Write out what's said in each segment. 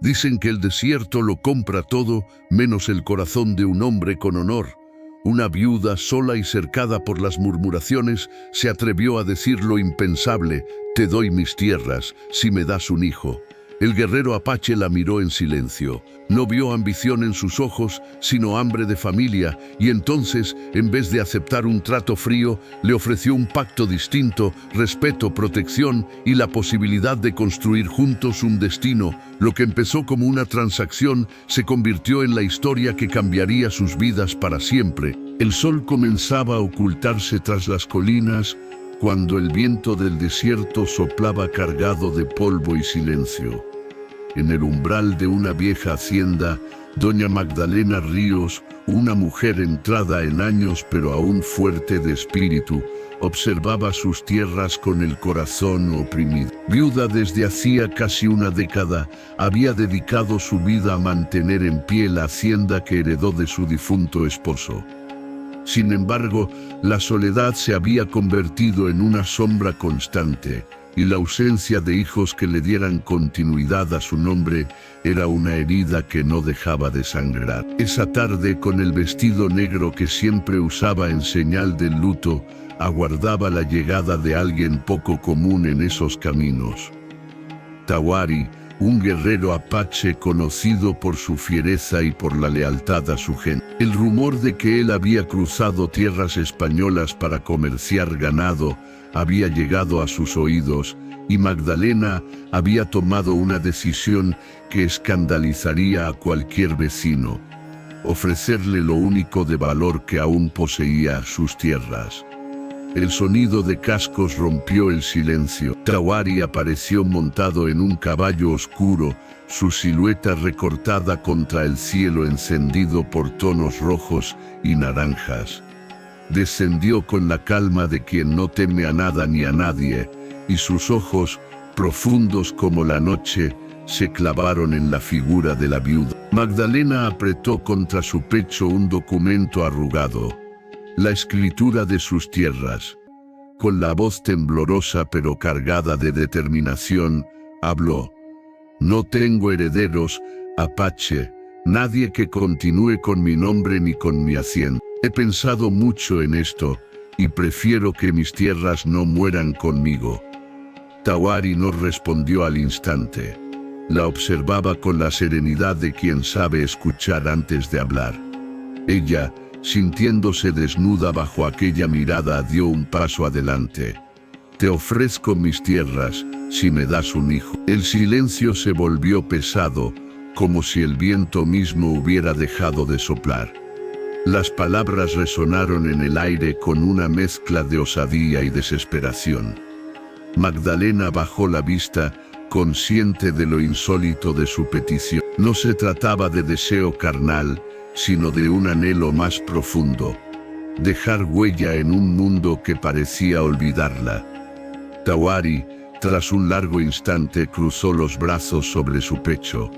Dicen que el desierto lo compra todo, menos el corazón de un hombre con honor. Una viuda sola y cercada por las murmuraciones se atrevió a decir lo impensable: te doy mis tierras si me das un hijo. El guerrero apache la miró en silencio. No vio ambición en sus ojos, sino hambre de familia, y entonces, en vez de aceptar un trato frío, le ofreció un pacto distinto: respeto, protección y la posibilidad de construir juntos un destino. Lo que empezó como una transacción se convirtió en la historia que cambiaría sus vidas para siempre. El sol comenzaba a ocultarse tras las colinas, cuando el viento del desierto soplaba cargado de polvo y silencio. En el umbral de una vieja hacienda, doña Magdalena Ríos, una mujer entrada en años pero aún fuerte de espíritu, observaba sus tierras con el corazón oprimido. Viuda desde hacía casi una década, había dedicado su vida a mantener en pie la hacienda que heredó de su difunto esposo. Sin embargo, la soledad se había convertido en una sombra constante, y la ausencia de hijos que le dieran continuidad a su nombre era una herida que no dejaba de sangrar. Esa tarde, con el vestido negro que siempre usaba en señal del luto, aguardaba la llegada de alguien poco común en esos caminos. Tawari, un guerrero apache conocido por su fiereza y por la lealtad a su gente. El rumor de que él había cruzado tierras españolas para comerciar ganado había llegado a sus oídos, y Magdalena había tomado una decisión que escandalizaría a cualquier vecino: ofrecerle lo único de valor que aún poseía, sus tierras. El sonido de cascos rompió el silencio. Tawari apareció montado en un caballo oscuro, su silueta recortada contra el cielo encendido por tonos rojos y naranjas. Descendió con la calma de quien no teme a nada ni a nadie, y sus ojos, profundos como la noche, se clavaron en la figura de la viuda. Magdalena apretó contra su pecho un documento arrugado, la escritura de sus tierras. Con la voz temblorosa pero cargada de determinación, habló: no tengo herederos, apache, nadie que continúe con mi nombre ni con mi hacienda. He pensado mucho en esto, y prefiero que mis tierras no mueran conmigo. Tawari no respondió al instante. La observaba con la serenidad de quien sabe escuchar antes de hablar. Ella, sintiéndose desnuda bajo aquella mirada, dio un paso adelante. Te ofrezco mis tierras, si me das un hijo. El silencio se volvió pesado, como si el viento mismo hubiera dejado de soplar. Las palabras resonaron en el aire con una mezcla de osadía y desesperación. Magdalena bajó la vista, consciente de lo insólito de su petición. No se trataba de deseo carnal, sino de un anhelo más profundo: dejar huella en un mundo que parecía olvidarla. Tawari, tras un largo instante, cruzó los brazos sobre su pecho.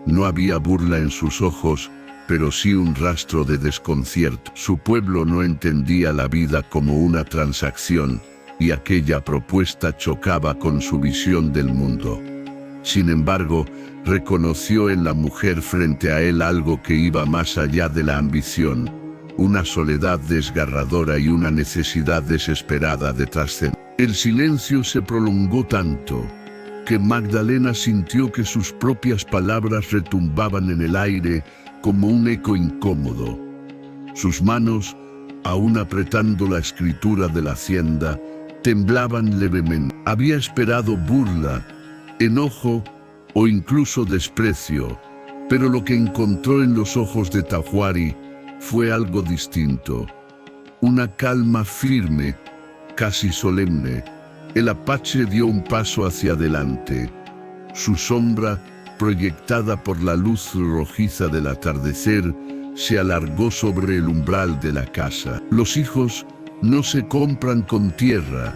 No había burla en sus ojos, pero sí un rastro de desconcierto. Su pueblo no entendía la vida como una transacción, y aquella propuesta chocaba con su visión del mundo. Sin embargo, reconoció en la mujer frente a él algo que iba más allá de la ambición: una soledad desgarradora y una necesidad desesperada de trascender. El silencio se prolongó tanto que Magdalena sintió que sus propias palabras retumbaban en el aire como un eco incómodo. Sus manos, aún apretando la escritura de la hacienda, temblaban levemente. Había esperado burla, enojo o incluso desprecio, pero lo que encontró en los ojos de Tawari fue algo distinto: una calma firme, casi solemne. El apache dio un paso hacia adelante. Su sombra, proyectada por la luz rojiza del atardecer, se alargó sobre el umbral de la casa. Los hijos no se compran con tierra,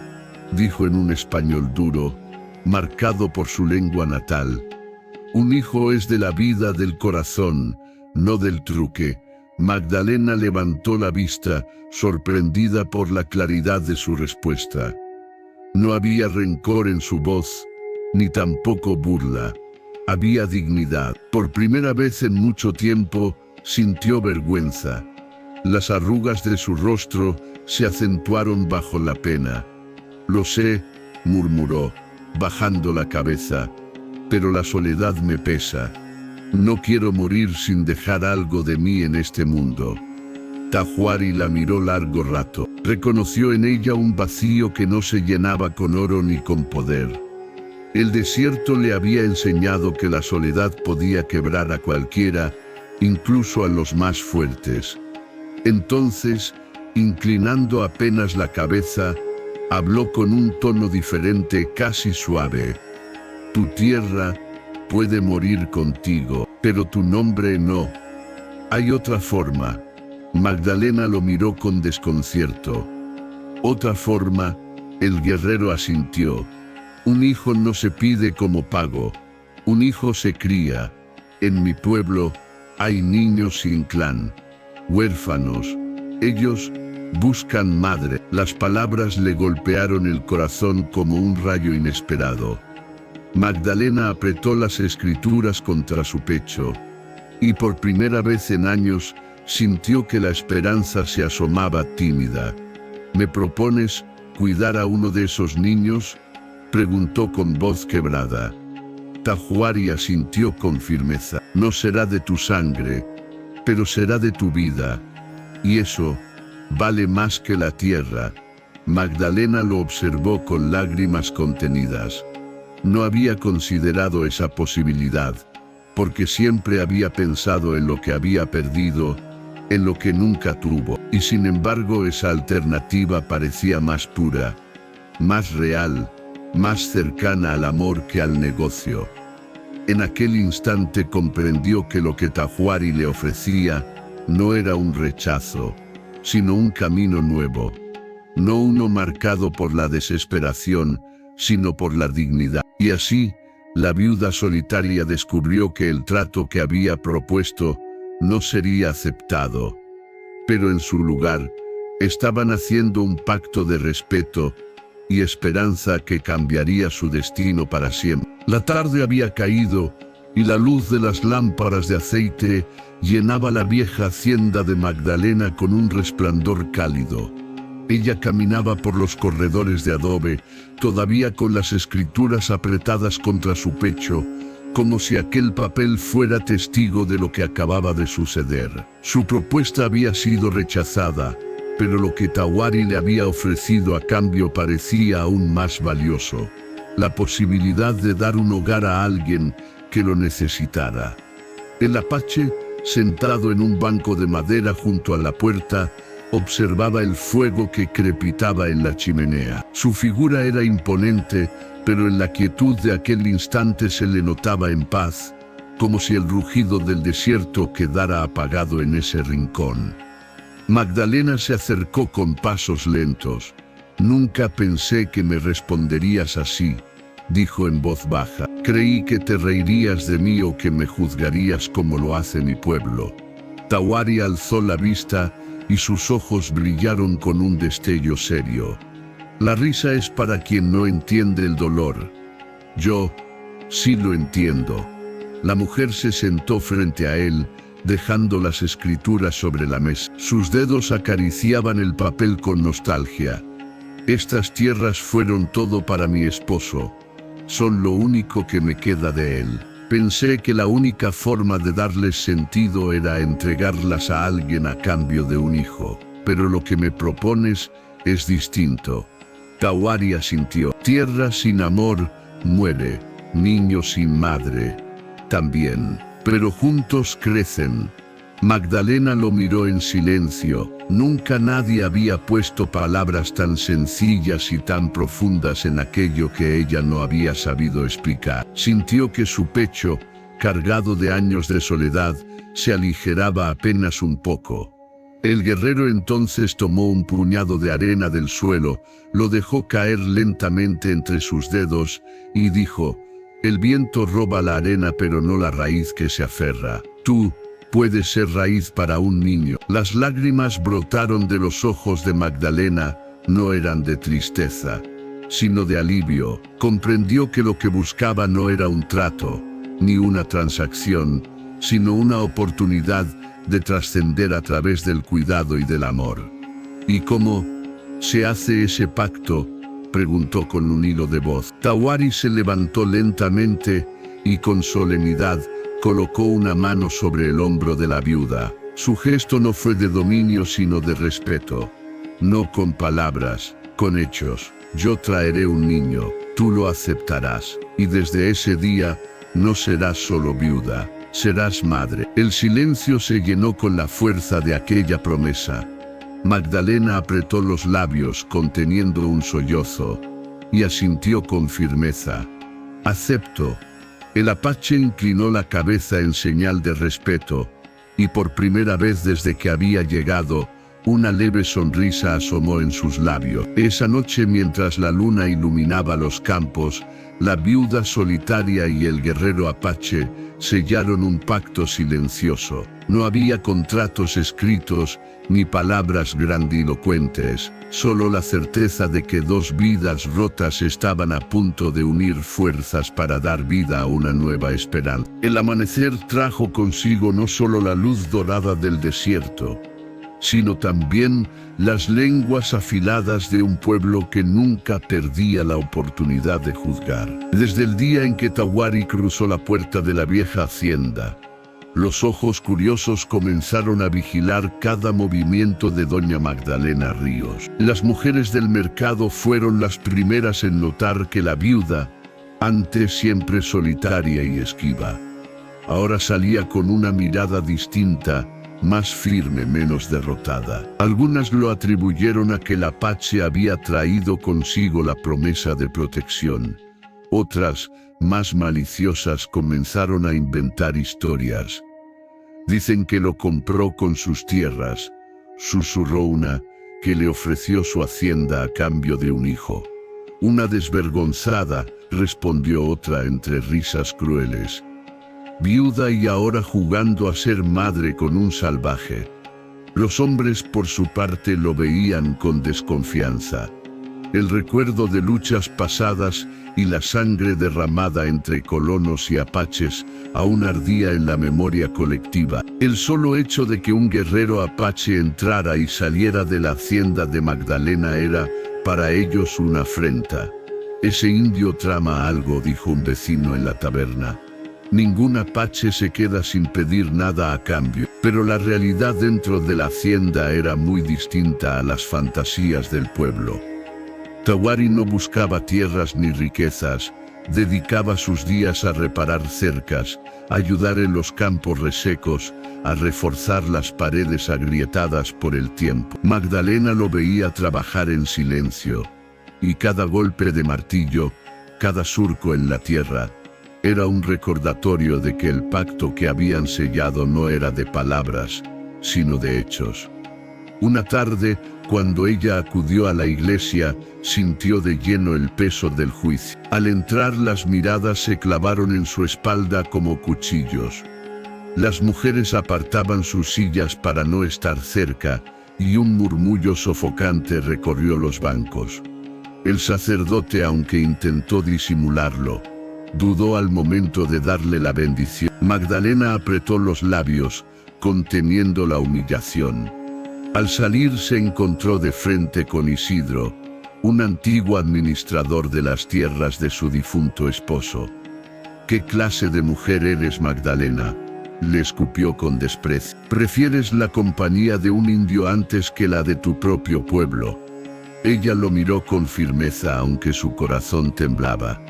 dijo en un español duro, marcado por su lengua natal. Un hijo es de la vida del corazón, no del truque. Magdalena levantó la vista, sorprendida por la claridad de su respuesta. No había rencor en su voz, ni tampoco burla. había dignidad. Por primera vez en mucho tiempo, sintió vergüenza. Las arrugas de su rostro se acentuaron bajo la pena. «Lo sé», murmuró, bajando la cabeza, «pero la soledad me pesa. No quiero morir sin dejar algo de mí en este mundo». Tahuari la miró largo rato. Reconoció en ella un vacío que no se llenaba con oro ni con poder. El desierto le había enseñado que la soledad podía quebrar a cualquiera, incluso a los más fuertes. Entonces, inclinando apenas la cabeza, habló con un tono diferente, casi suave. «Tu tierra puede morir contigo, pero tu nombre no. Hay otra forma». Magdalena lo miró con desconcierto. «¿Otra forma?», el guerrero asintió. «Un hijo no se pide como pago, un hijo se cría. En mi pueblo hay niños sin clan, huérfanos. Ellos buscan madre». Las palabras le golpearon el corazón como un rayo inesperado. Magdalena apretó las escrituras contra su pecho, y por primera vez en años sintió que la esperanza se asomaba tímida. «¿Me propones cuidar a uno de esos niños?», preguntó con voz quebrada. Tahuari asintió con firmeza. «No será de tu sangre, pero será de tu vida, y eso vale más que la tierra». Magdalena lo observó con lágrimas contenidas. No había considerado esa posibilidad, porque siempre había pensado en lo que había perdido, en lo que nunca tuvo, y sin embargo esa alternativa parecía más pura, más real, más cercana al amor que al negocio. En aquel instante comprendió que lo que Tahuari le ofrecía no era un rechazo, sino un camino nuevo, no uno marcado por la desesperación, sino por la dignidad. Y así, la viuda solitaria descubrió que el trato que había propuesto no sería aceptado, pero en su lugar, estaban haciendo un pacto de respeto y esperanza que cambiaría su destino para siempre. La tarde había caído y la luz de las lámparas de aceite llenaba la vieja hacienda de Magdalena con un resplandor cálido. Ella caminaba por los corredores de adobe, todavía con las escrituras apretadas contra su pecho, como si aquel papel fuera testigo de lo que acababa de suceder. Su propuesta había sido rechazada, pero lo que Tahuari le había ofrecido a cambio parecía aún más valioso: la posibilidad de dar un hogar a alguien que lo necesitara. El apache, sentado en un banco de madera junto a la puerta, observaba el fuego que crepitaba en la chimenea. Su figura era imponente, pero en la quietud de aquel instante se le notaba en paz, como si el rugido del desierto quedara apagado en ese rincón. Magdalena se acercó con pasos lentos. «Nunca pensé que me responderías así», dijo en voz baja. «Creí que te reirías de mí o que me juzgarías como lo hace mi pueblo». Tahuari alzó la vista y sus ojos brillaron con un destello serio. «La risa es para quien no entiende el dolor. Yo sí lo entiendo». La mujer se sentó frente a él, dejando las escrituras sobre la mesa. Sus dedos acariciaban el papel con nostalgia. «Estas tierras fueron todo para mi esposo. Son lo único que me queda de él. Pensé que la única forma de darles sentido era entregarlas a alguien a cambio de un hijo. Pero lo que me propones es distinto». Tahuari asintió. «Tierra sin amor muere, niño sin madre también, pero juntos crecen». Magdalena lo miró en silencio. Nunca nadie había puesto palabras tan sencillas y tan profundas en aquello que ella no había sabido explicar. Sintió que su pecho, cargado de años de soledad, se aligeraba apenas un poco. El guerrero entonces tomó un puñado de arena del suelo, lo dejó caer lentamente entre sus dedos y dijo: «El viento roba la arena pero no la raíz que se aferra. Tú puedes ser raíz para un niño». Las lágrimas brotaron de los ojos de Magdalena. No eran de tristeza, sino de alivio. Comprendió que lo que buscaba no era un trato, ni una transacción, sino una oportunidad de trascender a través del cuidado y del amor. ¿Y cómo se hace ese pacto?, preguntó con un hilo de voz. Tawari se levantó lentamente y con solemnidad colocó una mano sobre el hombro de la viuda. Su gesto no fue de dominio sino de respeto. No con palabras, con hechos. Yo traeré un niño, tú lo aceptarás, y desde ese día no serás solo viuda, serás madre. El silencio se llenó con la fuerza de aquella promesa. Magdalena apretó los labios conteniendo un sollozo y asintió con firmeza. Acepto. El apache inclinó la cabeza en señal de respeto y por primera vez desde que había llegado, una leve sonrisa asomó en sus labios. Esa noche, mientras la luna iluminaba los campos, la viuda solitaria y el guerrero apache sellaron un pacto silencioso. No había contratos escritos ni palabras grandilocuentes, solo la certeza de que dos vidas rotas estaban a punto de unir fuerzas para dar vida a una nueva esperanza. El amanecer trajo consigo no solo la luz dorada del desierto, sino también las lenguas afiladas de un pueblo que nunca perdía la oportunidad de juzgar. Desde el día en que Tawari cruzó la puerta de la vieja hacienda, los ojos curiosos comenzaron a vigilar cada movimiento de doña Magdalena Ríos. Las mujeres del mercado fueron las primeras en notar que la viuda, antes siempre solitaria y esquiva, ahora salía con una mirada distinta, más firme, menos derrotada. Algunas lo atribuyeron a que el apache había traído consigo la promesa de protección. Otras, más maliciosas, comenzaron a inventar historias. Dicen que lo compró con sus tierras, susurró una, que le ofreció su hacienda a cambio de un hijo. Una desvergonzada, respondió otra entre risas crueles. Viuda y ahora jugando a ser madre con un salvaje. Los hombres por su parte lo veían con desconfianza. El recuerdo de luchas pasadas y la sangre derramada entre colonos y apaches aún ardía en la memoria colectiva. El solo hecho de que un guerrero apache entrara y saliera de la hacienda de Magdalena era, para ellos, una afrenta. Ese indio trama algo, dijo un vecino en la taberna. Ningún apache se queda sin pedir nada a cambio. Pero la realidad dentro de la hacienda era muy distinta a las fantasías del pueblo. Tawari no buscaba tierras ni riquezas, dedicaba sus días a reparar cercas, a ayudar en los campos resecos, a reforzar las paredes agrietadas por el tiempo. Magdalena lo veía trabajar en silencio, y cada golpe de martillo, cada surco en la tierra, era un recordatorio de que el pacto que habían sellado no era de palabras, sino de hechos. Una tarde, cuando ella acudió a la iglesia, sintió de lleno el peso del juicio. Al entrar, las miradas se clavaron en su espalda como cuchillos. Las mujeres apartaban sus sillas para no estar cerca, y un murmullo sofocante recorrió los bancos. El sacerdote, aunque intentó disimularlo, dudó al momento de darle la bendición. Magdalena apretó los labios, conteniendo la humillación. Al salir se encontró de frente con Isidro, un antiguo administrador de las tierras de su difunto esposo. ¿Qué clase de mujer eres, Magdalena?, le escupió con desprecio. ¿Prefieres la compañía de un indio antes que la de tu propio pueblo? Ella lo miró con firmeza aunque su corazón temblaba.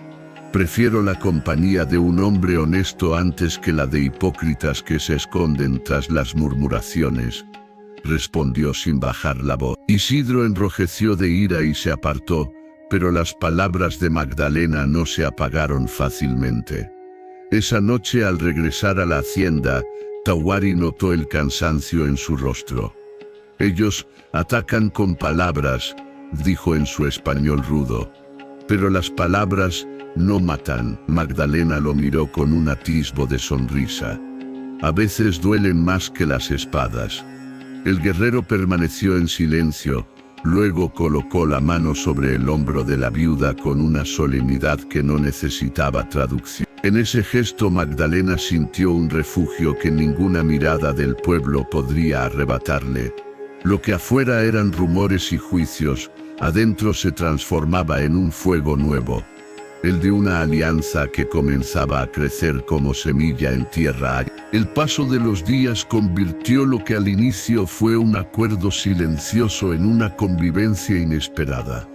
Prefiero la compañía de un hombre honesto antes que la de hipócritas que se esconden tras las murmuraciones, respondió sin bajar la voz. Isidro enrojeció de ira y se apartó, pero las palabras de Magdalena no se apagaron fácilmente. Esa noche, al regresar a la hacienda, Tawari notó el cansancio en su rostro. Ellos atacan con palabras, dijo en su español rudo, pero las palabras no matan. Magdalena lo miró con un atisbo de sonrisa. A veces duelen más que las espadas. El guerrero permaneció en silencio, luego colocó la mano sobre el hombro de la viuda con una solemnidad que no necesitaba traducción. En ese gesto Magdalena sintió un refugio que ninguna mirada del pueblo podría arrebatarle. Lo que afuera eran rumores y juicios, adentro se transformaba en un fuego nuevo, el de una alianza que comenzaba a crecer como semilla en tierra. El paso de los días convirtió lo que al inicio fue un acuerdo silencioso en una convivencia inesperada.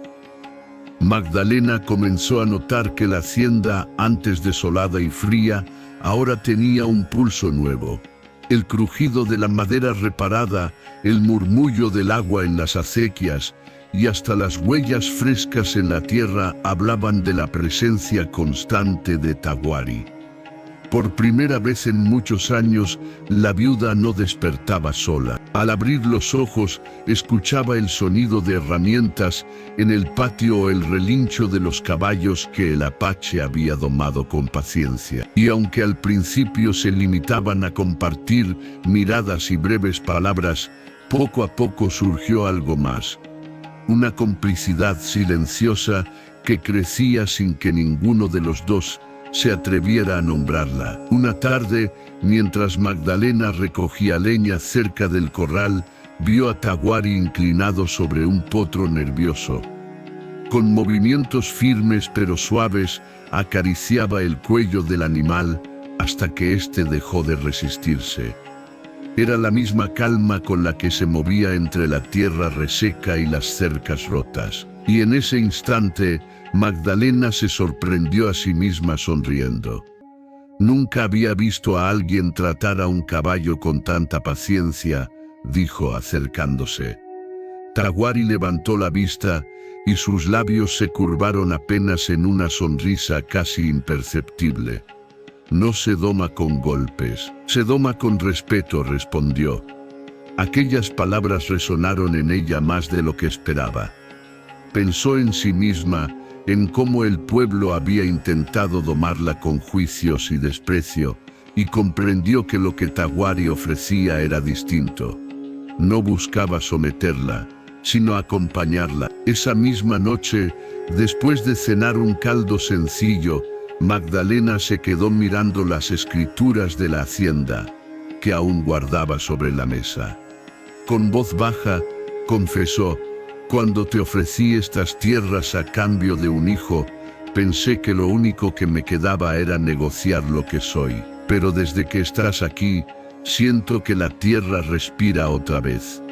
Magdalena comenzó a notar que la hacienda, antes desolada y fría, ahora tenía un pulso nuevo. El crujido de la madera reparada, el murmullo del agua en las acequias y hasta las huellas frescas en la tierra hablaban de la presencia constante de Taguari. Por primera vez en muchos años, la viuda no despertaba sola. Al abrir los ojos, escuchaba el sonido de herramientas en el patio o el relincho de los caballos que el apache había domado con paciencia. Y aunque al principio se limitaban a compartir miradas y breves palabras, poco a poco surgió algo más. Una complicidad silenciosa que crecía sin que ninguno de los dos se atreviera a nombrarla. Una tarde, mientras Magdalena recogía leña cerca del corral, vio a Taguari inclinado sobre un potro nervioso. Con movimientos firmes pero suaves, acariciaba el cuello del animal hasta que éste dejó de resistirse. Era la misma calma con la que se movía entre la tierra reseca y las cercas rotas. Y en ese instante, Magdalena se sorprendió a sí misma sonriendo. Nunca había visto a alguien tratar a un caballo con tanta paciencia, dijo acercándose. Taguari levantó la vista y sus labios se curvaron apenas en una sonrisa casi imperceptible. No se doma con golpes, se doma con respeto, respondió. Aquellas palabras resonaron en ella más de lo que esperaba. Pensó en sí misma, en cómo el pueblo había intentado domarla con juicios y desprecio, y comprendió que lo que Taguari ofrecía era distinto. No buscaba someterla, sino acompañarla. Esa misma noche, después de cenar un caldo sencillo, Magdalena se quedó mirando las escrituras de la hacienda, que aún guardaba sobre la mesa. Con voz baja, confesó: «Cuando te ofrecí estas tierras a cambio de un hijo, pensé que lo único que me quedaba era negociar lo que soy. Pero desde que estás aquí, siento que la tierra respira otra vez».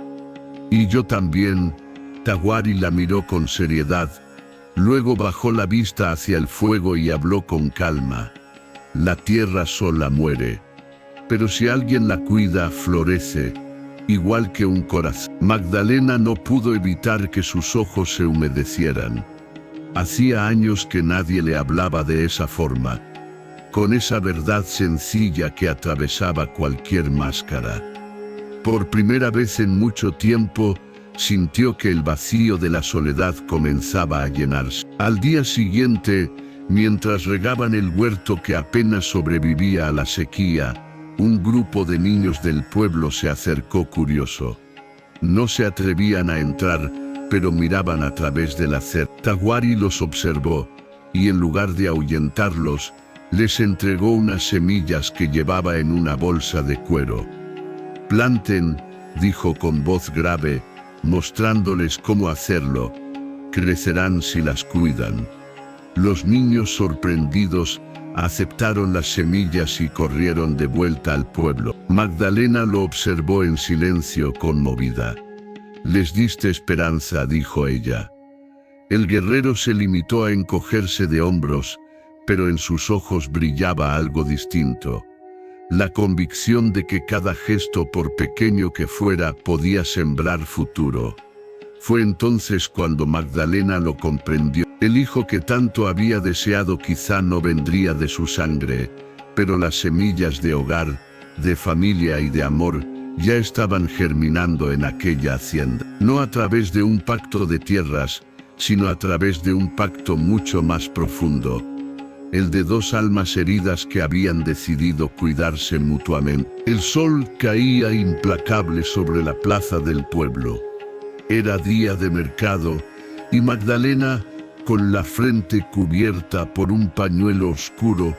«Y yo también». Taguari la miró con seriedad. Luego bajó la vista hacia el fuego y habló con calma. «La tierra sola muere, pero si alguien la cuida, florece, igual que un corazón». Magdalena no pudo evitar que sus ojos se humedecieran. Hacía años que nadie le hablaba de esa forma, con esa verdad sencilla que atravesaba cualquier máscara. Por primera vez en mucho tiempo, sintió que el vacío de la soledad comenzaba a llenarse. Al día siguiente, mientras regaban el huerto que apenas sobrevivía a la sequía, un grupo de niños del pueblo se acercó curioso. No se atrevían a entrar, pero miraban a través de la cerca. Taguari los observó, y en lugar de ahuyentarlos, les entregó unas semillas que llevaba en una bolsa de cuero. «Planten», dijo con voz grave, mostrándoles cómo hacerlo. «Crecerán si las cuidan». Los niños, sorprendidos, aceptaron las semillas y corrieron de vuelta al pueblo. Magdalena lo observó en silencio, conmovida. «Les diste esperanza», dijo ella. El guerrero se limitó a encogerse de hombros, pero en sus ojos brillaba algo distinto. La convicción de que cada gesto, por pequeño que fuera, podía sembrar futuro. Fue entonces cuando Magdalena lo comprendió. El hijo que tanto había deseado quizá no vendría de su sangre, pero las semillas de hogar, de familia y de amor ya estaban germinando en aquella hacienda. No a través de un pacto de tierras, sino a través de un pacto mucho más profundo. El de dos almas heridas que habían decidido cuidarse mutuamente. El sol caía implacable sobre la plaza del pueblo. Era día de mercado, y Magdalena, con la frente cubierta por un pañuelo oscuro,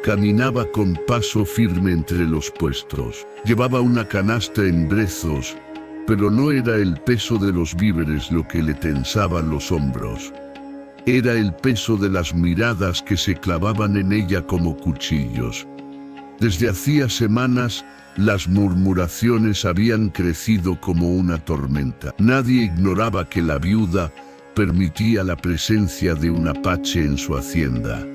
Caminaba con paso firme entre los puestos. Llevaba una canasta en brazos, pero no era el peso de los víveres lo que le tensaba los hombros. Era el peso de las miradas que se clavaban en ella como cuchillos. Desde hacía semanas, las murmuraciones habían crecido como una tormenta. Nadie ignoraba que la viuda permitía la presencia de un apache en su hacienda.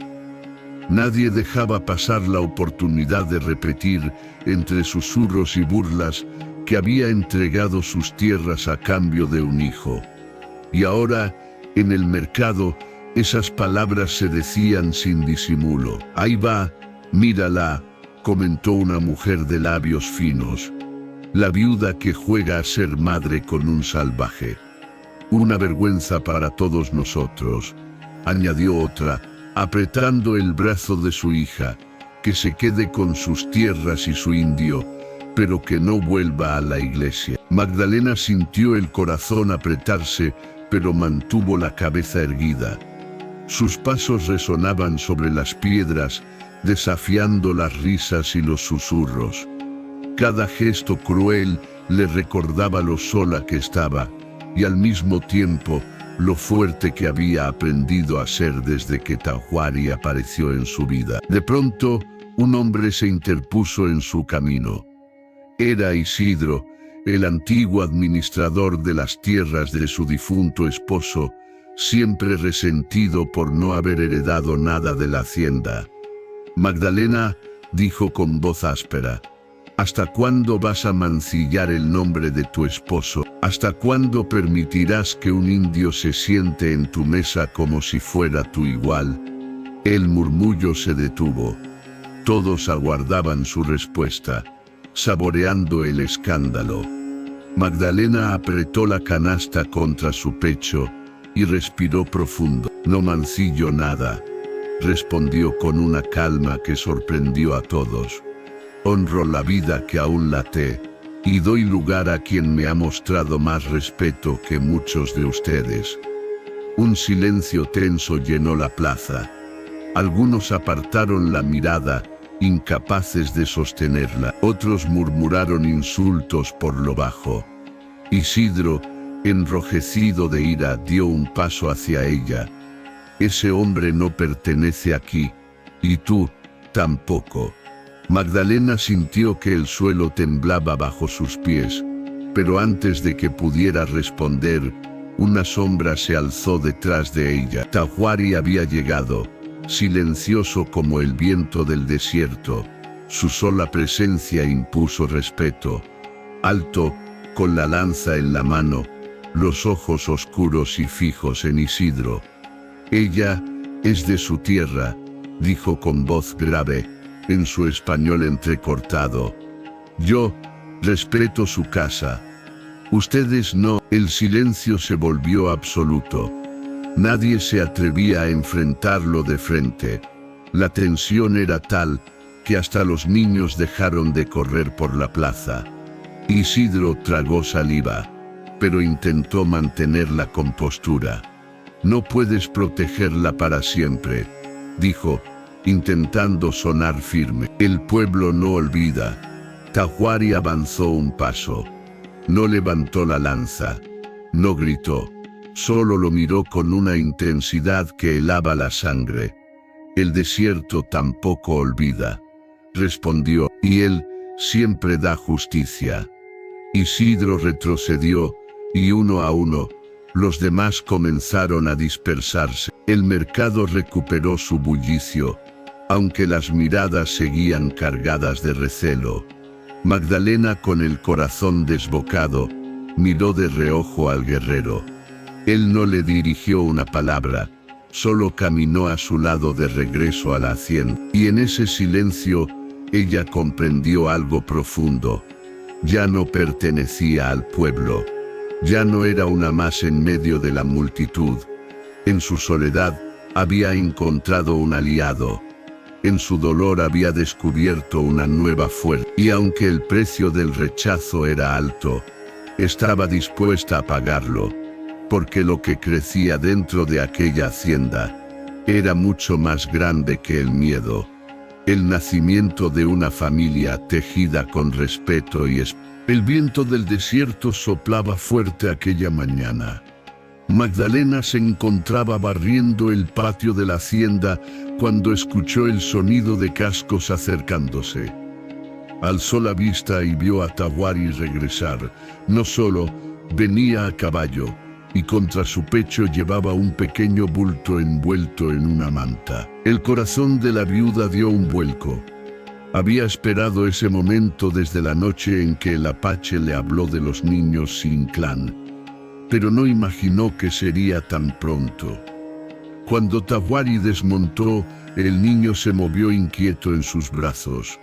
Nadie dejaba pasar la oportunidad de repetir, entre susurros y burlas, que había entregado sus tierras a cambio de un hijo. Y ahora, en el mercado, esas palabras se decían sin disimulo. «Ahí va, mírala», comentó una mujer de labios finos. «La viuda que juega a ser madre con un salvaje. Una vergüenza para todos nosotros», añadió otra, apretando el brazo de su hija. «Que se quede con sus tierras y su indio, pero que no vuelva a la iglesia». Magdalena sintió el corazón apretarse, pero mantuvo la cabeza erguida. Sus pasos resonaban sobre las piedras, desafiando las risas y los susurros. Cada gesto cruel le recordaba lo sola que estaba, y al mismo tiempo lo fuerte que había aprendido a ser desde que Tahuari apareció en su vida. De pronto, un hombre se interpuso en su camino. Era Isidro, el antiguo administrador de las tierras de su difunto esposo, siempre resentido por no haber heredado nada de la hacienda. «Magdalena», dijo con voz áspera, «¿hasta cuándo vas a mancillar el nombre de tu esposo? ¿Hasta cuándo permitirás que un indio se siente en tu mesa como si fuera tu igual?» El murmullo se detuvo. Todos aguardaban su respuesta, saboreando el escándalo. Magdalena apretó la canasta contra su pecho y respiró profundo. «No mancillo nada», respondió con una calma que sorprendió a todos. «Honro la vida que aún late y doy lugar a quien me ha mostrado más respeto que muchos de ustedes». Un silencio tenso llenó la plaza. Algunos apartaron la mirada, incapaces de sostenerla. Otros murmuraron insultos por lo bajo. Isidro, enrojecido de ira, dio un paso hacia ella. «Ese hombre no pertenece aquí, y tú tampoco». Magdalena sintió que el suelo temblaba bajo sus pies, pero antes de que pudiera responder, una sombra se alzó detrás de ella. Tahuari había llegado, silencioso como el viento del desierto. Su sola presencia impuso respeto. Alto, con la lanza en la mano, los ojos oscuros y fijos en Isidro. «Ella es de su tierra», dijo con voz grave, en su español entrecortado. «Yo respeto su casa. Ustedes no». El silencio se volvió absoluto. Nadie se atrevía a enfrentarlo de frente. La tensión era tal que hasta los niños dejaron de correr por la plaza. Isidro tragó saliva, pero intentó mantener la compostura. «No puedes protegerla para siempre», dijo, intentando sonar firme. «El pueblo no olvida». Tahuari avanzó un paso. No levantó la lanza. No gritó. Solo lo miró con una intensidad que helaba la sangre. «El desierto tampoco olvida», respondió, «y él siempre da justicia». Isidro retrocedió, y uno a uno, los demás comenzaron a dispersarse. El mercado recuperó su bullicio, aunque las miradas seguían cargadas de recelo. Magdalena, con el corazón desbocado, miró de reojo al guerrero. Él no le dirigió una palabra, solo caminó a su lado de regreso a la hacienda. Y en ese silencio, ella comprendió algo profundo. Ya no pertenecía al pueblo. Ya no era una más en medio de la multitud. En su soledad, había encontrado un aliado. En su dolor había descubierto una nueva fuerza. Y aunque el precio del rechazo era alto, estaba dispuesta a pagarlo, porque lo que crecía dentro de aquella hacienda era mucho más grande que el miedo. el nacimiento de una familia tejida con respeto y esperanza. El viento del desierto soplaba fuerte aquella mañana. Magdalena se encontraba barriendo el patio de la hacienda cuando escuchó el sonido de cascos acercándose. Alzó la vista y vio a Tahuari regresar. No solo venía a caballo, y contra su pecho llevaba un pequeño bulto envuelto en una manta. El corazón de la viuda dio un vuelco. Había esperado ese momento desde la noche en que el apache le habló de los niños sin clan, pero no imaginó que sería tan pronto. Cuando Tahuari desmontó, el niño se movió inquieto en sus brazos.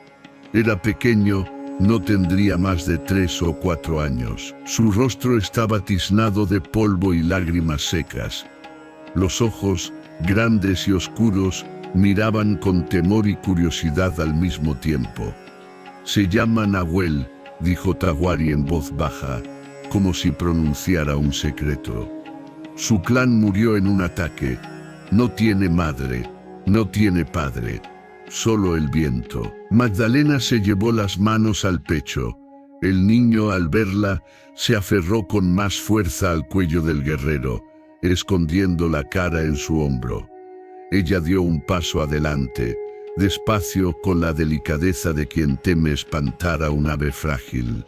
Era pequeño, no tendría más de 3 o 4 años. Su rostro estaba tiznado de polvo y lágrimas secas. Los ojos, grandes y oscuros, miraban con temor y curiosidad al mismo tiempo. «Se llama Nahuel», dijo Tahuari en voz baja, como si pronunciara un secreto. «Su clan murió en un ataque. No tiene madre, no tiene padre, solo el viento». Magdalena se llevó las manos al pecho. El niño, al verla, se aferró con más fuerza al cuello del guerrero, escondiendo la cara en su hombro. Ella dio un paso adelante, despacio, con la delicadeza de quien teme espantar a un ave frágil.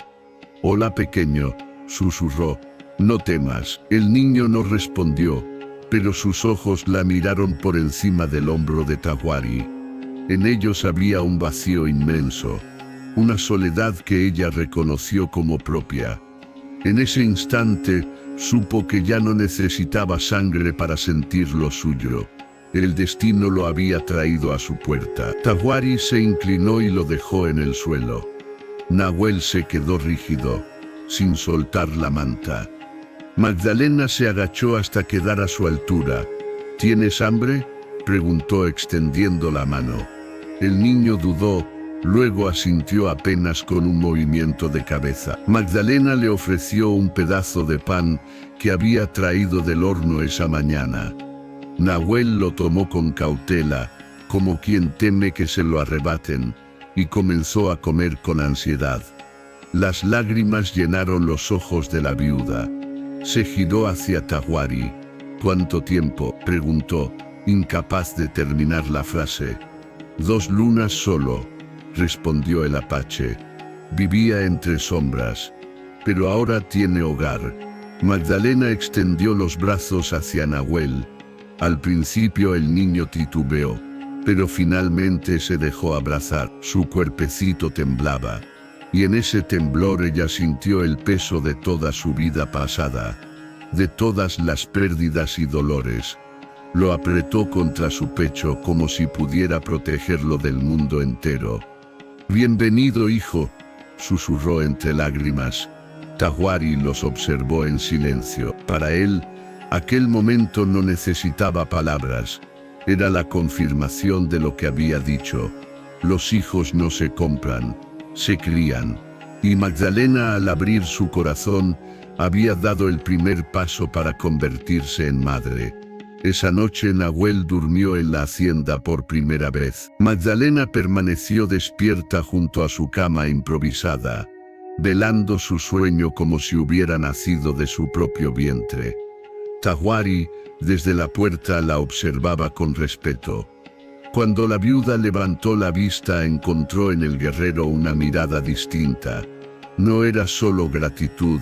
«Hola, pequeño», susurró. «No temas». El niño no respondió, pero sus ojos la miraron por encima del hombro de Tahuari. En ellos había un vacío inmenso, una soledad que ella reconoció como propia. En ese instante, supo que ya no necesitaba sangre para sentir lo suyo. El destino lo había traído a su puerta. Tahuari se inclinó y lo dejó en el suelo. Nahuel se quedó rígido, sin soltar la manta. Magdalena se agachó hasta quedar a su altura. «¿Tienes hambre?», preguntó extendiendo la mano. El niño dudó, luego asintió apenas con un movimiento de cabeza. Magdalena le ofreció un pedazo de pan que había traído del horno esa mañana. Nahuel lo tomó con cautela, como quien teme que se lo arrebaten, y comenzó a comer con ansiedad. Las lágrimas llenaron los ojos de la viuda. Se giró hacia Tahuari. «¿Cuánto tiempo?», preguntó, incapaz de terminar la frase. «2 lunas solo», respondió el apache. «Vivía entre sombras, pero ahora tiene hogar». Magdalena extendió los brazos hacia Nahuel. Al principio el niño titubeó, pero finalmente se dejó abrazar. Su cuerpecito temblaba, y en ese temblor ella sintió el peso de toda su vida pasada, de todas las pérdidas y dolores. Lo apretó contra su pecho como si pudiera protegerlo del mundo entero. «Bienvenido, hijo», susurró entre lágrimas. Tahuari los observó en silencio. Para él, aquel momento no necesitaba palabras. Era la confirmación de lo que había dicho. Los hijos no se compran, se crían. Y Magdalena, al abrir su corazón, había dado el primer paso para convertirse en madre. Esa noche Nahuel durmió en la hacienda por primera vez. Magdalena permaneció despierta junto a su cama improvisada, velando su sueño como si hubiera nacido de su propio vientre. Tahuari, desde la puerta, la observaba con respeto. Cuando la viuda levantó la vista, encontró en el guerrero una mirada distinta. No era solo gratitud,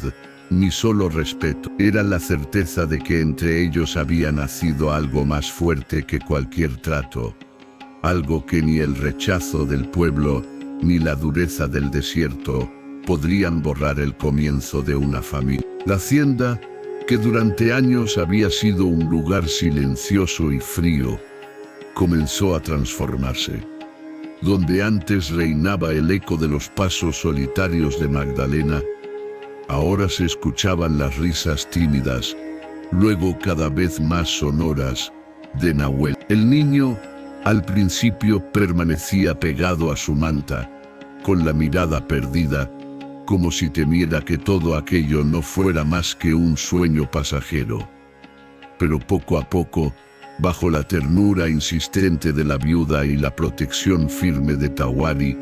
ni solo respeto. Era la certeza de que entre ellos había nacido algo más fuerte que cualquier trato. Algo que ni el rechazo del pueblo, ni la dureza del desierto, podrían borrar el comienzo de una familia. La hacienda, que durante años había sido un lugar silencioso y frío, comenzó a transformarse. Donde antes reinaba el eco de los pasos solitarios de Magdalena, ahora se escuchaban las risas tímidas, luego cada vez más sonoras, de Nahuel. El niño, al principio, permanecía pegado a su manta, con la mirada perdida, como si temiera que todo aquello no fuera más que un sueño pasajero. Pero poco a poco, Bajo la ternura insistente de la viuda y la protección firme de Tawari,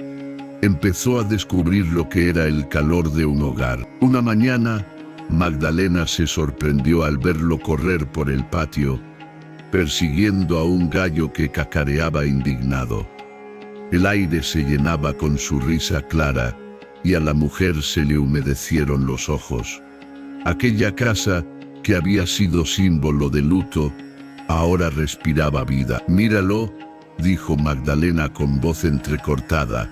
empezó a descubrir lo que era el calor de un hogar. Una mañana, Magdalena se sorprendió al verlo correr por el patio, persiguiendo a un gallo que cacareaba indignado. El aire se llenaba con su risa clara, y a la mujer se le humedecieron los ojos. Aquella casa, que había sido símbolo de luto, ahora respiraba vida. «Míralo», dijo Magdalena con voz entrecortada,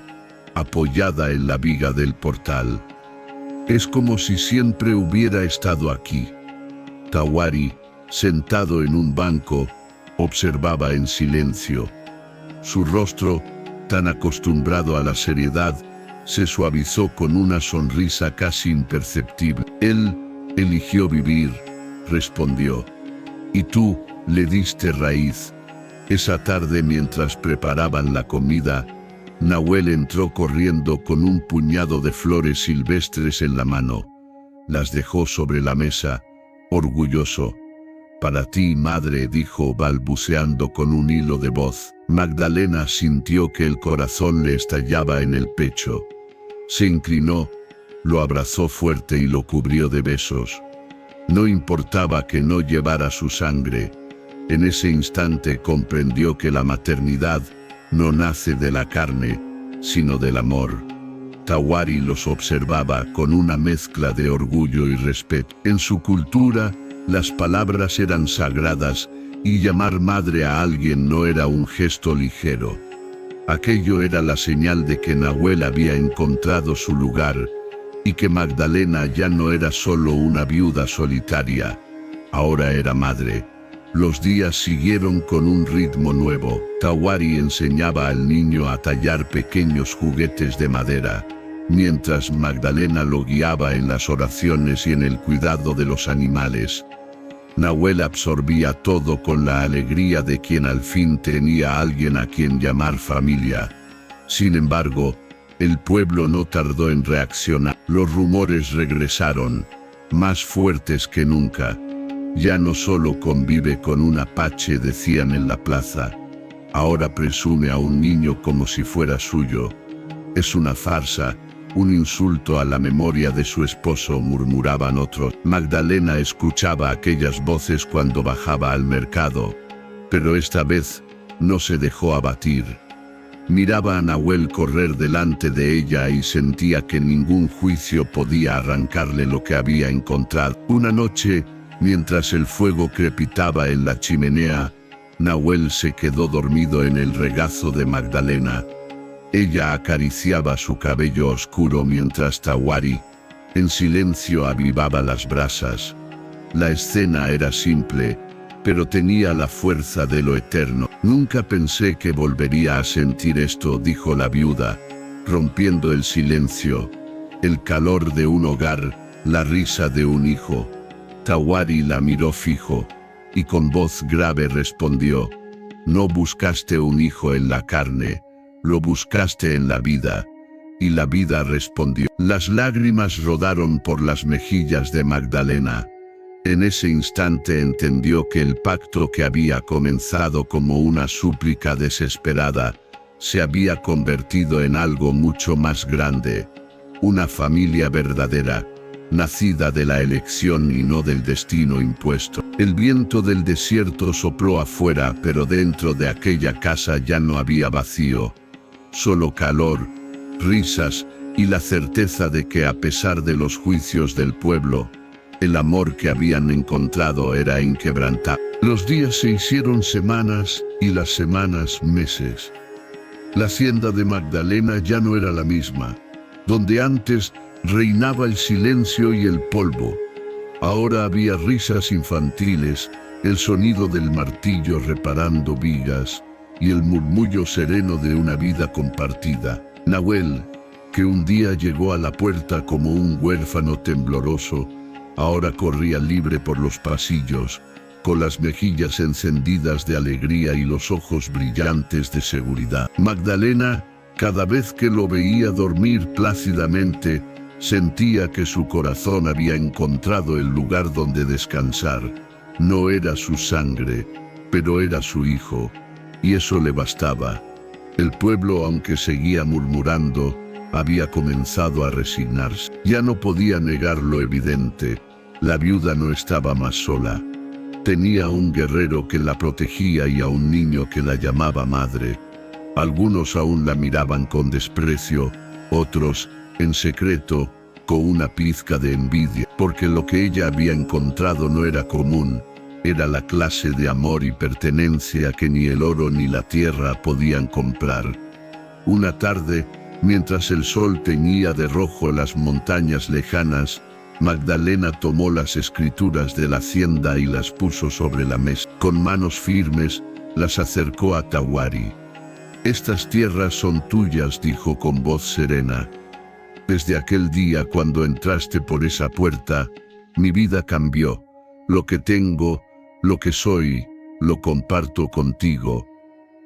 apoyada en la viga del portal. «Es como si siempre hubiera estado aquí». Tawari, sentado en un banco, observaba en silencio. Su rostro, tan acostumbrado a la seriedad, se suavizó con una sonrisa casi imperceptible. «Él eligió vivir», respondió. «Y tú le diste raíz». Esa tarde, mientras preparaban la comida, Nahuel entró corriendo con un puñado de flores silvestres en la mano. Las dejó sobre la mesa, orgulloso. «Para ti, madre», dijo balbuceando con un hilo de voz. Magdalena sintió que el corazón le estallaba en el pecho. Se inclinó, lo abrazó fuerte y lo cubrió de besos. No importaba que no llevara su sangre. En ese instante comprendió que la maternidad no nace de la carne, sino del amor. Tawari los observaba con una mezcla de orgullo y respeto. En su cultura, las palabras eran sagradas y llamar madre a alguien no era un gesto ligero. Aquello era la señal de que Nahuel había encontrado su lugar y que Magdalena ya no era solo una viuda solitaria, ahora era madre. Los días siguieron con un ritmo nuevo. Tawari enseñaba al niño a tallar pequeños juguetes de madera, mientras Magdalena lo guiaba en las oraciones y en el cuidado de los animales. Nahuel absorbía todo con la alegría de quien al fin tenía a alguien a quien llamar familia. Sin embargo, el pueblo no tardó en reaccionar. Los rumores regresaron, más fuertes que nunca. «Ya no solo convive con un apache», decían en la plaza, «ahora presume a un niño como si fuera suyo. Es una farsa, un insulto a la memoria de su esposo», murmuraban otros. Magdalena escuchaba aquellas voces cuando bajaba al mercado, pero esta vez no se dejó abatir. Miraba a Nahuel correr delante de ella y sentía que ningún juicio podía arrancarle lo que había encontrado. Una noche, mientras el fuego crepitaba en la chimenea, Nahuel se quedó dormido en el regazo de Magdalena. Ella acariciaba su cabello oscuro mientras Tawari, en silencio, avivaba las brasas. La escena era simple, pero tenía la fuerza de lo eterno. «Nunca pensé que volvería a sentir esto», dijo la viuda, rompiendo el silencio. «El calor de un hogar, la risa de un hijo». Tawari la miró fijo, y con voz grave respondió: «No buscaste un hijo en la carne, lo buscaste en la vida». Y la vida respondió. Las lágrimas rodaron por las mejillas de Magdalena. En ese instante entendió que el pacto que había comenzado como una súplica desesperada se había convertido en algo mucho más grande, una familia verdadera, nacida de la elección y no del destino impuesto. El viento del desierto sopló afuera, pero dentro de aquella casa ya no había vacío, solo calor, risas y la certeza de que, a pesar de los juicios del pueblo, el amor que habían encontrado era inquebrantable. Los días se hicieron semanas y las semanas meses. La hacienda de Magdalena ya no era la misma. Donde antes reinaba el silencio y el polvo, ahora había risas infantiles, el sonido del martillo reparando vigas y el murmullo sereno de una vida compartida. Nahuel, que un día llegó a la puerta como un huérfano tembloroso, ahora corría libre por los pasillos, con las mejillas encendidas de alegría y los ojos brillantes de seguridad. Magdalena, cada vez que lo veía dormir plácidamente, sentía que su corazón había encontrado el lugar donde descansar. No era su sangre, pero era su hijo, y eso le bastaba. El pueblo, aunque seguía murmurando, había comenzado a resignarse. Ya no podía negar lo evidente: la viuda no estaba más sola. Tenía a un guerrero que la protegía y a un niño que la llamaba madre. Algunos aún la miraban con desprecio, otros, en secreto, con una pizca de envidia, porque lo que ella había encontrado no era común, era la clase de amor y pertenencia que ni el oro ni la tierra podían comprar. Una tarde, mientras el sol teñía de rojo las montañas lejanas, Magdalena tomó las escrituras de la hacienda y las puso sobre la mesa. Con manos firmes, las acercó a Tawari. «Estas tierras son tuyas», dijo con voz serena. «Desde aquel día cuando entraste por esa puerta, mi vida cambió. Lo que tengo, lo que soy, lo comparto contigo».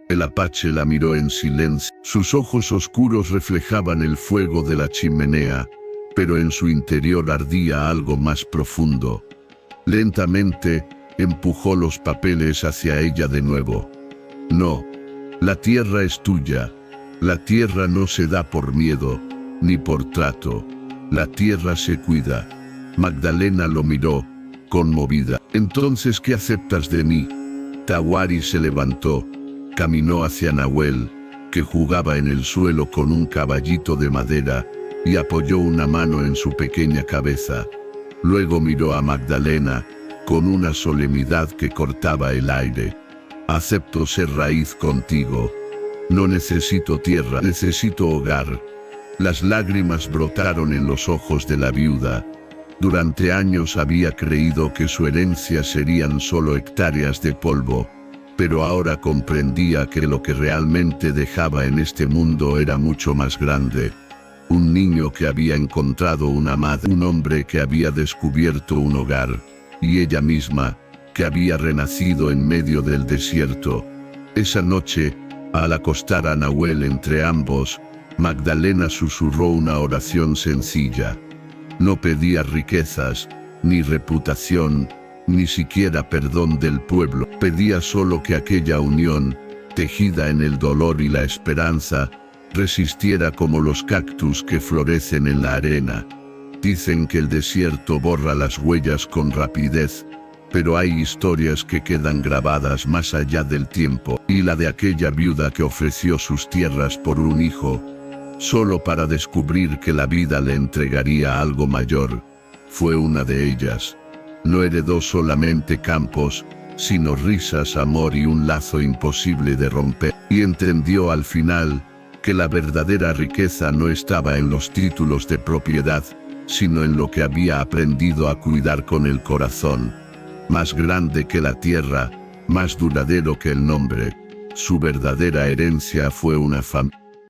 El apache la miró en silencio. Sus ojos oscuros reflejaban el fuego de la chimenea, pero en su interior ardía algo más profundo. Lentamente, empujó los papeles hacia ella de nuevo. «No, la tierra es tuya. La tierra no se da por miedo, ni por trato. La tierra se cuida». Magdalena lo miró, conmovida. «¿Entonces qué aceptas de mí?» Tawari se levantó, caminó hacia Nahuel, que jugaba en el suelo con un caballito de madera, y apoyó una mano en su pequeña cabeza. Luego miró a Magdalena, con una solemnidad que cortaba el aire. «Acepto ser raíz contigo. No necesito tierra, necesito hogar». Las lágrimas brotaron en los ojos de la viuda. Durante años había creído que su herencia serían solo hectáreas de polvo, pero ahora comprendía que lo que realmente dejaba en este mundo era mucho más grande. Un niño que había encontrado una madre, un hombre que había descubierto un hogar, y ella misma, que había renacido en medio del desierto. Esa noche, al acostar a Nahuel entre ambos, Magdalena susurró una oración sencilla. No pedía riquezas, ni reputación, ni siquiera perdón del pueblo. Pedía solo que aquella unión, tejida en el dolor y la esperanza, resistiera como los cactus que florecen en la arena. Dicen que el desierto borra las huellas con rapidez, pero hay historias que quedan grabadas más allá del tiempo, y la de aquella viuda que ofreció sus tierras por un hijo, solo para descubrir que la vida le entregaría algo mayor, fue una de ellas. No heredó solamente campos, sino risas, amor y un lazo imposible de romper, y entendió al final que la verdadera riqueza no estaba en los títulos de propiedad, sino en lo que había aprendido a cuidar con el corazón. Más grande que la tierra, más duradero que el nombre, su verdadera herencia fue una familia.